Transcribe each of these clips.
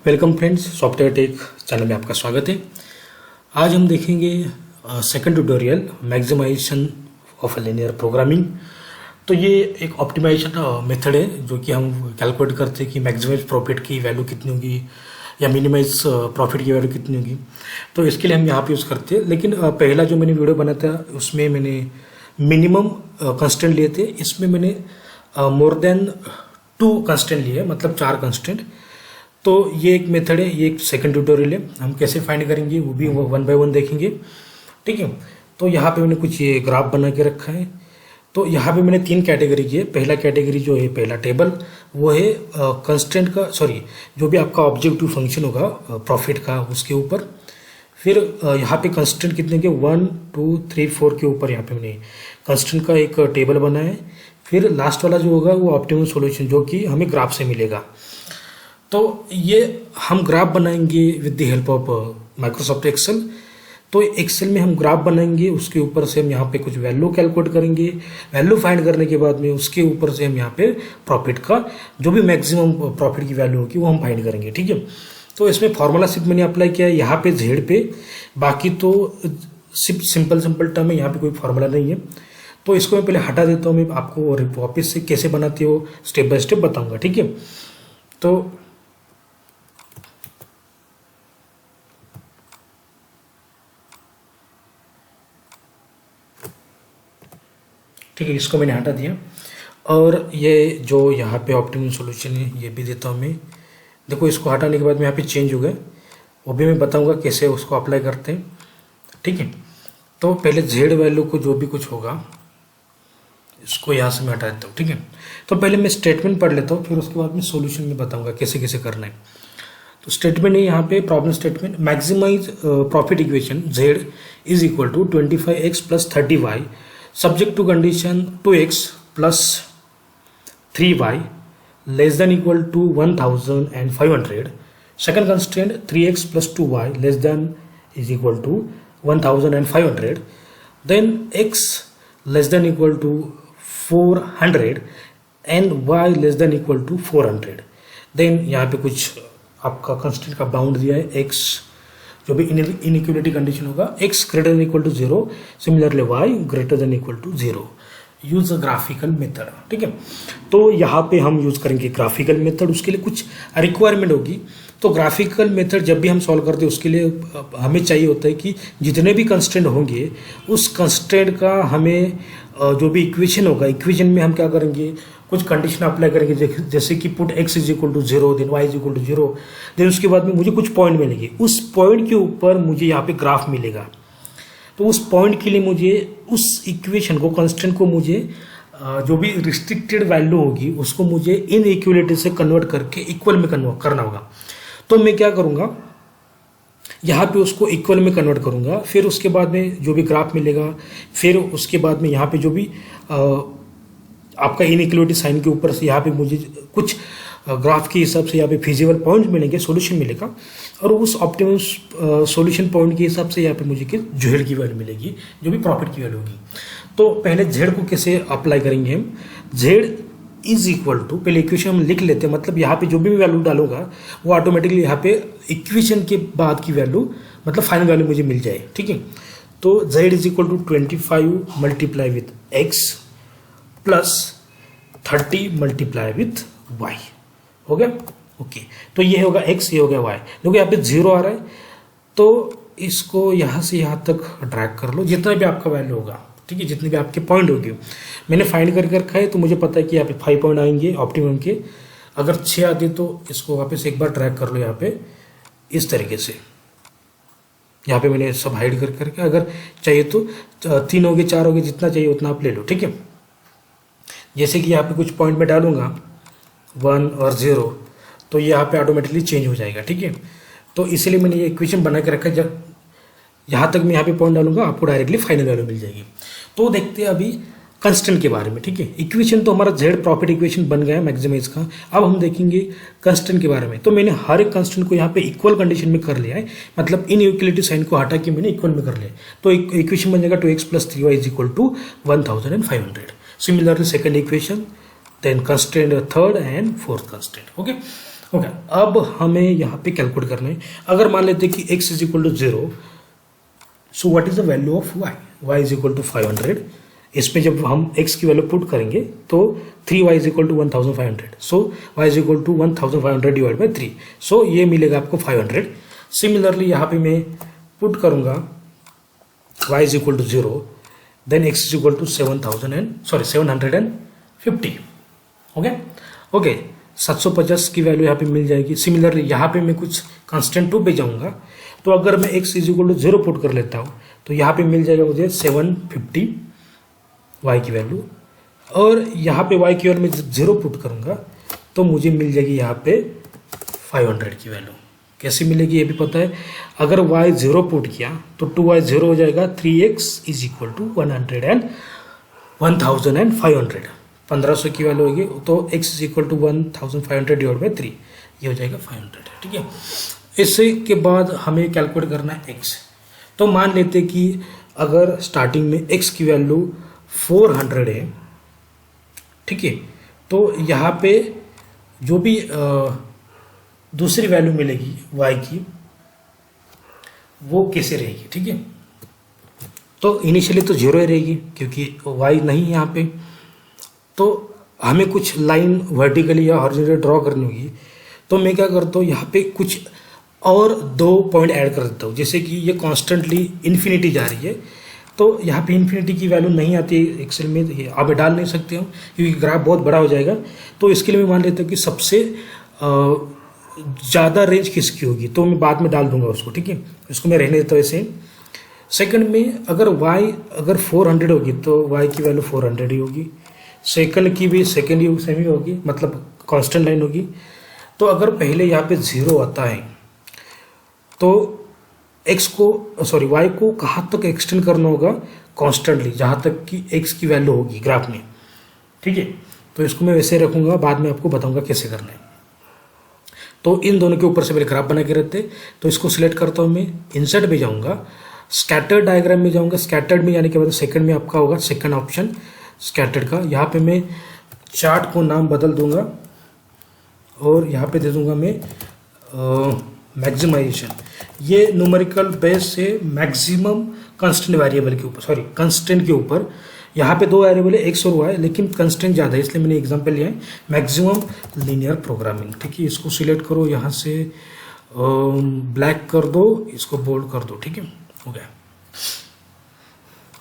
Welcome friends, software tech channel में आपका स्वागत है। आज हम देखेंगे second tutorial maximization of linear programming. तो ये एक ऑप्टिमाइजेशन मेथड है जो कि हम कैलकुलेट करते हैं कि मैक्सिमाइज प्रॉफिट की वैल्यू कितनी होगी या मिनिमाइज प्रॉफिट की वैल्यू कितनी होगी। तो इसके लिए हम यहाँ पे यूज़ करते हैं। लेकिन पहला जो मैंने वीडियो बनाया था उसमें मैंने मिनिमम कंस्टेंट लिए थे। इसमें मैंने मोर देन 2 कंस्टेंट लिए, मतलब 4 कंस्टेंट। तो ये एक मेथड है, ये एक सेकंड ट्यूटोरियल है। हम कैसे फाइंड करेंगे वो भी 1 बाय 1 देखेंगे, ठीक है। तो यहाँ पे मैंने कुछ ये ग्राफ बना के रखा है। तो यहाँ पे मैंने 3 कैटेगरी की है। पहला कैटेगरी जो है, पहला टेबल वो है कंस्टेंट का, सॉरी जो भी आपका ऑब्जेक्टिव फंक्शन होगा प्रॉफिट का उसके ऊपर। फिर यहाँ पे कंस्टेंट कितने के 1 2 3 4 के ऊपर यहाँ पे मैंने कंस्टेंट का एक टेबल बनाया है। फिर लास्ट वाला जो होगा वो ऑप्टिमम सॉल्यूशन जो कि हमें ग्राफ से मिलेगा। तो ये हम ग्राफ बनाएंगे with the help of Microsoft Excel. तो एक्सेल में हम ग्राफ बनाएंगे, उसके ऊपर से हम यहाँ पे कुछ वैल्यू कैलकुलेट करेंगे। वैल्यू फाइंड करने के बाद में उसके ऊपर से हम यहाँ पे प्रॉफिट का जो भी मैक्सिमम प्रॉफिट की वैल्यू होगी वो हम फाइंड करेंगे, ठीक है। तो इसमें फॉर्मूला सिर्फ मैंने अप्लाई किया है यहाँ पे जेड पे, बाकी तो सिर्फ सिंपल टर्म है, यहाँ पे कोई फॉर्मूला नहीं है। तो इसको मैं पहले हटा देता हूँ, मैं आपको वापस से कैसे बनाते हो स्टेप बाय स्टेप बताऊँगा, ठीक है। तो ठीक है, इसको मैंने हटा दिया। और ये जो यहाँ पे ऑप्टिमम सॉल्यूशन है ये भी देता हूँ मैं। देखो, इसको हटाने के बाद में यहाँ पे चेंज हो गया, वो भी मैं बताऊँगा कैसे उसको अप्लाई करते हैं, ठीक है। तो पहले जेड वैल्यू को जो भी कुछ होगा इसको यहाँ से मैं हटा देता हूँ, ठीक है। तो पहले मैं स्टेटमेंट पढ़ लेता हूँ, फिर उसके बाद में सॉल्यूशन में बताऊँगा कैसे कैसे करना है। तो स्टेटमेंट है यहाँ पे, problem statement. Maximize profit equation z is equal to 25x + 30y subject to condition 2x plus 3y less than equal to 1500. Second constraint 3x plus 2y less than is equal to 1500. Then x less than equal to 400 and y less than equal to 400. Then यहाँ पे कुछ आपका constant का bound दिया है, x जो भी inequality condition होगा, x greater than equal to 0, similarly y greater than equal to 0। Use a graphical method, ठीक है। तो यहाँ पे हम यूज करेंगे ग्राफिकल मेथड। उसके लिए कुछ रिक्वायरमेंट होगी। तो ग्राफिकल मेथड जब भी हम सॉल्व करते हैं उसके लिए हमें चाहिए होता है कि जितने भी कंस्टेंट होंगे उस कंस्टेंट का हमें जो भी इक्वेशन होगा, इक्वेशन में हम क्या करेंगे, कुछ कंडीशन अप्लाई करेंगे, जैसे कि put x is equal to 0, then y is equal to 0, then उसके बाद में मुझे कुछ पॉइंट मिलेंगे। उस पॉइंट के ऊपर मुझे यहाँ पे ग्राफ मिलेगा। तो उस पॉइंट के लिए मुझे उस इक्वेशन को, कंस्टेंट को मुझे जो भी रिस्ट्रिक्टेड वैल्यू होगी उसको मुझे इनइक्वलिटी से कन्वर्ट करके इक्वल में कन्वर्ट करना होगा। तो मैं क्या करूँगा, यहाँ पे उसको इक्वल में कन्वर्ट करूँगा। फिर उसके बाद में जो भी ग्राफ मिलेगा, फिर उसके बाद में यहाँ पे जो भी आपका इनइक्वलिटी साइन के ऊपर से यहाँ पे मुझे कुछ ग्राफ के हिसाब से यहाँ पे फिजिबल पॉइंट मिलेंगे, सॉल्यूशन मिलेगा। और उस ऑप्टिमम सॉल्यूशन पॉइंट के हिसाब से यहाँ पे मुझे जेड की वैल्यू मिलेगी, जो भी प्रॉफिट की वैल्यू होगी। तो पहले जेड को कैसे अप्लाई करेंगे हम, जेड इज इक्वल टू, पहले इक्वेशन हम लिख लेते हैं, मतलब यहाँ पे जो भी वैल्यू डालूंगा वो ऑटोमेटिकली यहाँ पे इक्वेशन के बाद की वैल्यू, मतलब फाइनल वैल्यू मुझे मिल जाए, ठीक है। तो z is equal to 25 multiply with x plus 30 multiply with y हो गया, ओके। तो ये होगा x, ये हो गया y। देखो यहाँ पे 0 आ रहा है, तो इसको यहाँ से यहाँ तक ड्रैग कर लो, जितना भी आपका वैल्यू होगा, ठीक है, जितने भी आपके पॉइंट होंगे। मैंने फाइंड करके रखा है, तो मुझे पता है कि यहाँ पे 5 पॉइंट आएंगे ऑप्टिमम के। अगर 6 आते तो इसको वापस एक बार ड्रैग कर लो यहाँ पे इस तरीके से। यहाँ पे मैंने सब हाइड करके, अगर चाहिए तो 3 हो गए, 4 हो गए, जितना चाहिए उतना आप ले लो, ठीक है। जैसे कि यहाँ पे कुछ पॉइंट में डालूंगा 1 और 0, तो ये यहाँ पे ऑटोमेटिकली चेंज हो जाएगा, ठीक है। तो इसलिए मैंने ये इक्वेशन बना के रखा है, जब यहाँ तक मैं यहाँ पे पॉइंट डालूंगा आपको डायरेक्टली फाइनल वैल्यू मिल जाएगी। तो देखते हैं अभी कंस्टेंट के बारे में, ठीक है। इक्वेशन तो हमारा जेड प्रॉफिट इक्वेशन बन गया है मैक्सिमाइज का। अब हम देखेंगे कंस्टेंट के बारे में। तो मैंने हर एक कंस्टेंट को यहाँ पे इक्वल कंडीशन में कर लिया है, मतलब इनइक्वलिटी साइन को हटा के मैंने इक्वल में कर लिया। तो इक्वेशन बन जाएगा 2x + 3y is equal to 1500। Similarly, second equation, then constraint third and fourth constraint, okay। Okay, अब हमें यहाँ पे कैलकुलेट करना है। अगर मान लेते कि x is equal to 0, so what is the value of y is equal to 500। इसमें जब हम x की वैल्यू पुट करेंगे तो 3y is equal to 1500, so y is equal to 1500 divide by 3, so ये मिलेगा आपको 500। सिमिलरली यहाँ पे मैं पुट करूँगा y is equal to 0, then x is equal to 750। Okay, 750 की वैल्यू यहाँ पे मिल जाएगी। सिमिलरली यहाँ पे मैं कुछ कांस्टेंट 2 पे जाऊँगा, तो अगर मैं x is equal to 0 put कर लेता हूँ तो यहाँ पे मिल जाएगा मुझे 750 y की वैल्यू, और यहाँ पे y की वैल्यू में 0 पुट करूँगा तो मुझे मिल जाएगी यहाँ पे 500 की वैल्यू। कैसे मिलेगी ये भी पता है। अगर y 0 पुट किया तो 2y 0 हो जाएगा, 3x इज इक्वल टू 1500, 1500 की वैल्यू होगी, तो x is equal to 1500 divide by 3, ये हो जाएगा 500। ठीक है, इससे के बाद हमें कैलकुलेट करना है x। तो मान लेते कि अगर स्टार्टिंग में x की वैल्यू 400 है, ठीक है, तो यहाँ पे जो भी दूसरी वैल्यू मिलेगी y की वो कैसे रहेगी। ठीक है, तो इनिशियली तो 0 ही रहेगी क्योंकि y नहीं है यहाँ पे, तो हमें कुछ लाइन वर्टिकली या हॉरिजॉन्टली ड्रॉ करनी होगी। तो मैं क्या करता हूँ, यहाँ पे कुछ और 2 पॉइंट ऐड कर देता हूँ। जैसे कि ये कॉन्स्टेंटली इन्फिनिटी जा रही है, तो यहाँ पे इन्फिनिटी की वैल्यू नहीं आती है एक्सेल में, ये आप डाल नहीं सकते हो क्योंकि ग्राफ बहुत बड़ा हो जाएगा। तो इसके लिए मैं मान लेता हूँ कि सबसे ज़्यादा रेंज किसकी होगी, तो मैं बाद में डाल दूंगा उसको। ठीक है, इसको मैं रहने देता हूँ ऐसे। सेकंड में अगर y अगर 400 होगी तो y की वैल्यू 400 ही होगी। सेकंड की भी सेकंड ही सेम ही होगी, मतलब कांस्टेंट लाइन होगी। तो अगर पहले यहाँ पे 0 आता है तो x को सॉरी y को कहाँ तक एक्सटेंड करना होगा, कॉन्स्टेंटली, जहाँ तक कि x की वैल्यू होगी ग्राफ में। ठीक है, तो इसको मैं वैसे रखूँगा, बाद में आपको बताऊँगा कैसे करना है। तो इन दोनों के ऊपर से पहले ग्राफ बना के रहते, तो इसको सिलेक्ट करता हूँ मैं, इंसर्ट में जाऊँगा, स्कैटर्ड डायग्राम में जाऊँगा। स्कैटर्ड में जाने के बाद सेकंड में आपका होगा सेकंड ऑप्शन स्कैटर्ड का। यहाँ पे मैं चार्ट को नाम बदल दूंगा और यहाँ पे दे दूंगा मैं मैक्सिमाइजेशन। ये न्यूमेरिकल बेस से मैक्सिमम कंस्टेंट वेरिएबल के ऊपर, सॉरी कंस्टेंट के ऊपर। यहाँ पे 2 वेरिएबल है, x और y, लेकिन कंस्टेंट ज़्यादा है इसलिए मैंने एग्जांपल लिया है मैक्सिमम लीनियर प्रोग्रामिंग। ठीक है, इसको सिलेक्ट करो, यहाँ से ब्लैक कर दो, इसको बोल्ड कर दो। ठीक है, हो गया।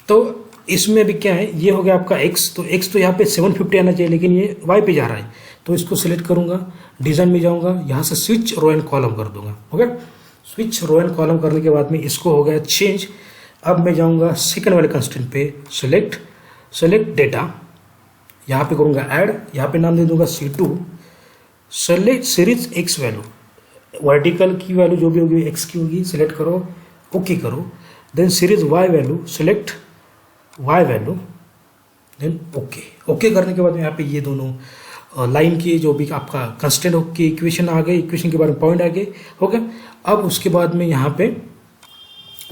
तो इसमें भी क्या है, ये हो गया आपका x, तो x तो यहाँ पे 750 आना चाहिए लेकिन ये y पे जा रहा है, तो इसको सिलेक्ट करूंगा, डिजाइन में जाऊंगा, यहाँ से स्विच रो एंड कॉलम कर दूंगा। हो गया, स्विच रो एंड कॉलम करने के बाद में इसको हो गया चेंज। अब मैं जाऊंगा सेकंड वाले कंस्टेंट पे, सेलेक्ट डेटा, यहाँ पे करूंगा ऐड, यहाँ पे नाम दे दूंगा C2, select series x value, vertical की वैल्यू जो भी होगी x की होगी, सिलेक्ट करो, ओके करो, then series y value, select y value, then okay करने के बाद यहाँ पे ये दोनों लाइन की जो भी आपका कंस्टेंट की इक्वेशन आ गई, इक्वेशन के बाद में पॉइंट आ गए। हो गया, अब उसके बाद में यहाँ पे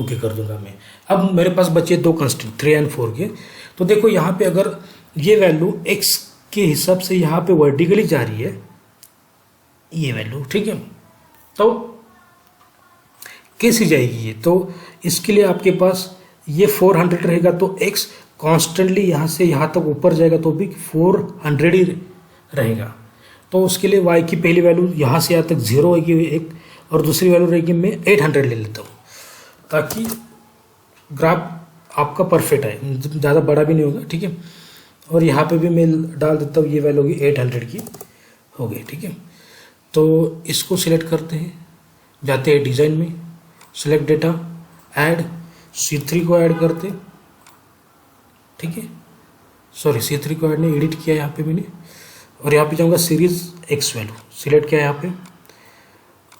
ओके कर दूंगा मैं। अब मेरे पास बचे 2 कंस्टेंट 3 और 4 के। तो देखो यहाँ पे अगर ये वैल्यू x के हिसाब से यहाँ पे वर्टिकली जा रही है ये वैल्यू, ठीक है, तो कैसी जाएगी ये, तो इसके लिए आपके पास ये 400 रहेगा, तो x कॉन्स्टेंटली यहाँ से यहाँ तक ऊपर जाएगा तो भी 400 ही रहेगा। तो उसके लिए y की पहली वैल्यू यहाँ से यहाँ तक 0 होगी एक, और दूसरी वैल्यू रहेगी मैं 800 ले लेता हूँ ताकि ग्राफ आपका परफेक्ट है, ज़्यादा बड़ा भी नहीं होगा। ठीक है, और यहाँ पे भी मैं डाल देता हूँ, ये वैल्यू होगी 800 की हो गई। ठीक है, तो इसको सिलेक्ट करते हैं, जाते हैं डिज़ाइन में, सिलेक्ट डेटा, ऐड, C3 को ऐड करते। ठीक है, सॉरी C3 को ऐड नहीं, एडिट किया यहाँ पे मैंने, और यहाँ पे जाऊँगा सीरीज x वैल्यू, सिलेक्ट किया यहाँ पे,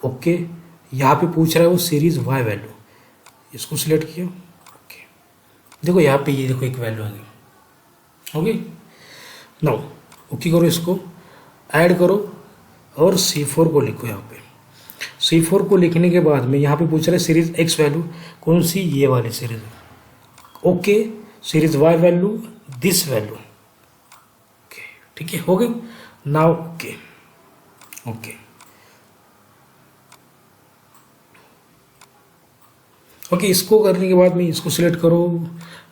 ओके। यहाँ पे पूछ रहा है वो सीरीज y वैल्यू, इसको सिलेक्ट किया, ओके। देखो यहाँ पे ये देखो एक वैल्यू आ गई, हो गई। नाउ ओके करो, इसको ऐड करो और C4 को लिखो। यहाँ पे C4 को लिखने के बाद में यहाँ पे पूछ रहा है सीरीज x वैल्यू, कौन सी, ये वाली series, okay. Series y value, this value, okay. ठीक है, हो गई। नाउ ओके, ओके, इसको करने के बाद में इसको सिलेक्ट करो,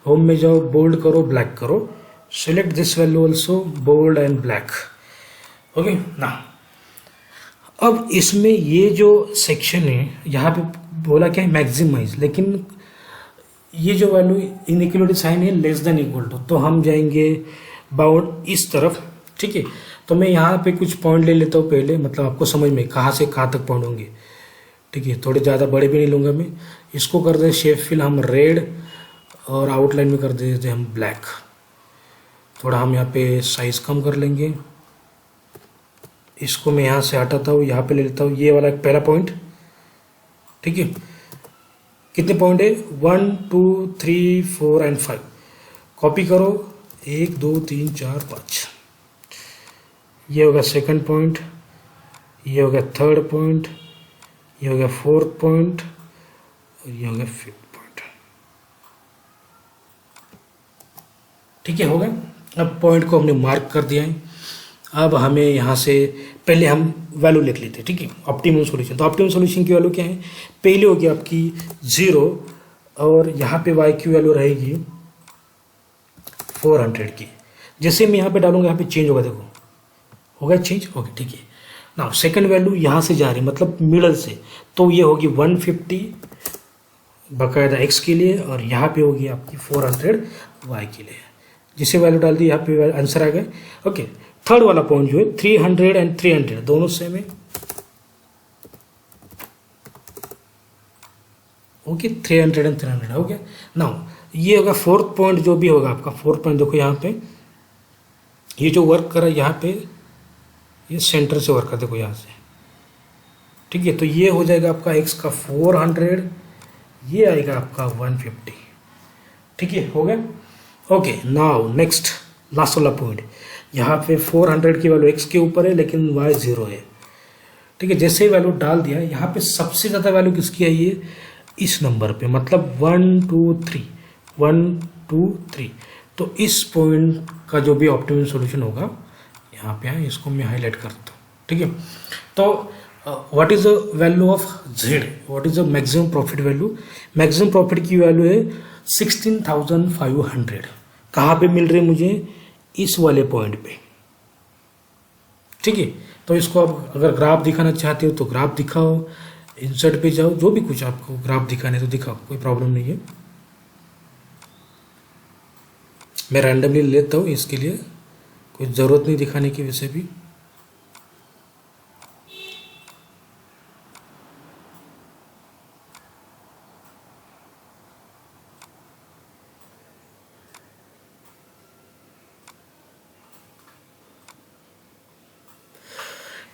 होम में जाओ, बोल्ड करो, ब्लैक करो, select this value also bold and black. Okay ना, अब इसमें ये जो सेक्शन है यहाँ पे बोला क्या है मैक्सिमाइज, लेकिन ये जो वैल्यू इनइक्वलिटी साइन है लेस देन इक्वल टू, तो हम जाएंगे बाउंड इस तरफ। ठीक है, तो मैं यहाँ पे कुछ पॉइंट ले लेता हूँ पहले, मतलब आपको समझ में कहाँ से कहाँ तक पॉइंट होंगे। ठीक है, थोड़े ज़्यादा बड़े भी नहीं लूँगा मैं। इसको कर दे शेप फिल हम रेड, और आउटलाइन में कर देते हम ब्लैक। थोड़ा हम यहाँ पे साइज कम कर लेंगे। इसको मैं यहाँ से हटाता हूँ, यहाँ पे ले लेता हूँ ये वाला पहला पॉइंट। ठीक है, कितने पॉइंट है 1 2 3 4 एंड 5। कॉपी करो 1 2 3 4 5। ये होगा सेकंड पॉइंट, ये हो गया थर्ड पॉइंट, ये हो गया फोर्थ पॉइंट, और ये हो गया फिफ्थ पॉइंट। ठीक है, हो गया। अब पॉइंट को हमने मार्क कर दिया है। अब हमें यहाँ से पहले हम वैल्यू लिख लेते हैं। ठीक है, ऑप्टिमम सॉल्यूशन। तो ऑप्टिमम सॉल्यूशन की वैल्यू क्या है, पहले होगी आपकी 0, और यहाँ पे y की वैल्यू रहेगी 400 की। जैसे मैं यहाँ पे डालूंगा यहाँ पे चेंज होगा, देखो होगा चेंज। ओके ठीक है, ना सेकंड वैल्यू यहाँ से जा रही मतलब मिडल से, तो ये होगी 150 बकायदा x के लिए, और यहाँ पे होगी आपकी 400 y के लिए। जिसे वैल्यू डाल दी यहाँ पे आंसर आ गया। ओके, थर्ड वाला पॉइंट जो है 300 एंड 300 दोनों सेम है। ओके, 300 एंड 300 हो गया। नाउ ये होगा फोर्थ पॉइंट, जो भी होगा आपका फोर्थ पॉइंट। देखो यहाँ पे ये जो वर्क कर रहा है यहाँ पे, ये सेंटर से वर्क कर, देखो यहाँ से। ठीक है, तो ये हो जाएगा आपका x का 400, ये आएगा आपका 150। ठीक है, हो गया। ओके, नाउ नेक्स्ट लास्ट वाला पॉइंट, यहाँ पे 400 की वैल्यू x के ऊपर है लेकिन y 0 है। ठीक है, जैसे ही वैल्यू डाल दिया, यहाँ पे सबसे ज़्यादा वैल्यू किसकी आई है, इस नंबर पे, मतलब 1 2 3 1 2 3। तो इस पॉइंट का जो भी ऑप्टिमम सॉल्यूशन होगा यहाँ पे है, इसको मैं हाईलाइट करता हूँ। ठीक है, तो what is the value of z, what is the maximum profit value. Maximum profit की वैल्यू है 16,500। कहाँ पे मिल रही है मुझे, इस वाले पॉइंट पे। ठीक है, तो इसको आप अगर ग्राफ दिखाना चाहते हो तो ग्राफ दिखाओ, इंसर्ट पे जाओ, जो भी कुछ आपको ग्राफ दिखाने तो दिखाओ, कोई प्रॉब्लम नहीं है। मैं रैंडमली लेता हूँ, इसके लिए कोई ज़रूरत नहीं दिखाने की वैसे भी।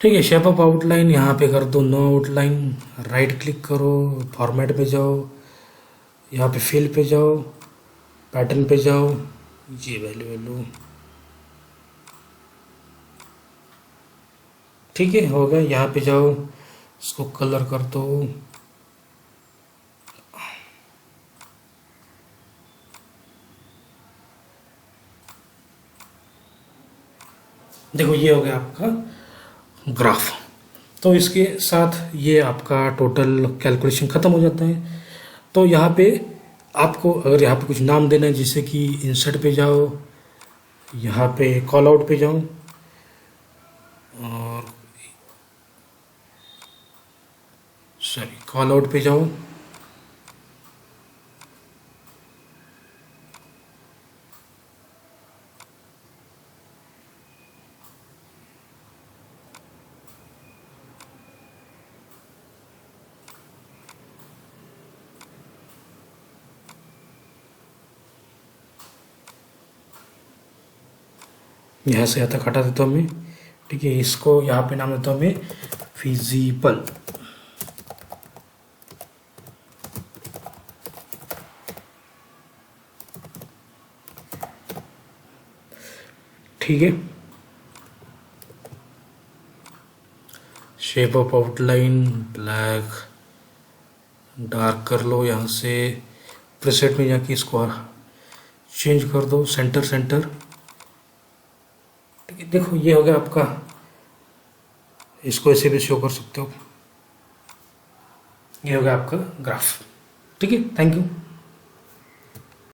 ठीक है, शेप ऑफ आउटलाइन यहाँ पे कर दो नो आउटलाइन, राइट क्लिक करो, फॉर्मेट पे जाओ, यहाँ पे फिल पे जाओ, पैटर्न पे जाओ, ये वैल्यू। ठीक है, हो गया। यहाँ पे जाओ, इसको कलर कर दो। देखो ये हो गया आपका ग्राफ। तो इसके साथ ये आपका टोटल कैलकुलेशन ख़त्म हो जाता है। तो यहाँ पे आपको अगर यहाँ पे कुछ नाम देना है, जैसे कि इंसर्ट पे जाओ, यहाँ पे कॉल आउट पे जाओ, और सॉरी कॉल आउट पे जाओ, यहाँ से यहाँ तक हटा देता हूँ मैं। ठीक है, इसको यहाँ पे नाम देता हूँ मैं फिजिबल। ठीक है, shape of outline black, dark कर लो। यहाँ से प्रीसेट में जाके इसको चेंज कर दो, सेंटर सेंटर। ठीक है, देखो ये हो गया आपका, इसको ऐसे भी शो कर सकते हो। ये हो गया आपका ग्राफ। ठीक है, थैंक यू।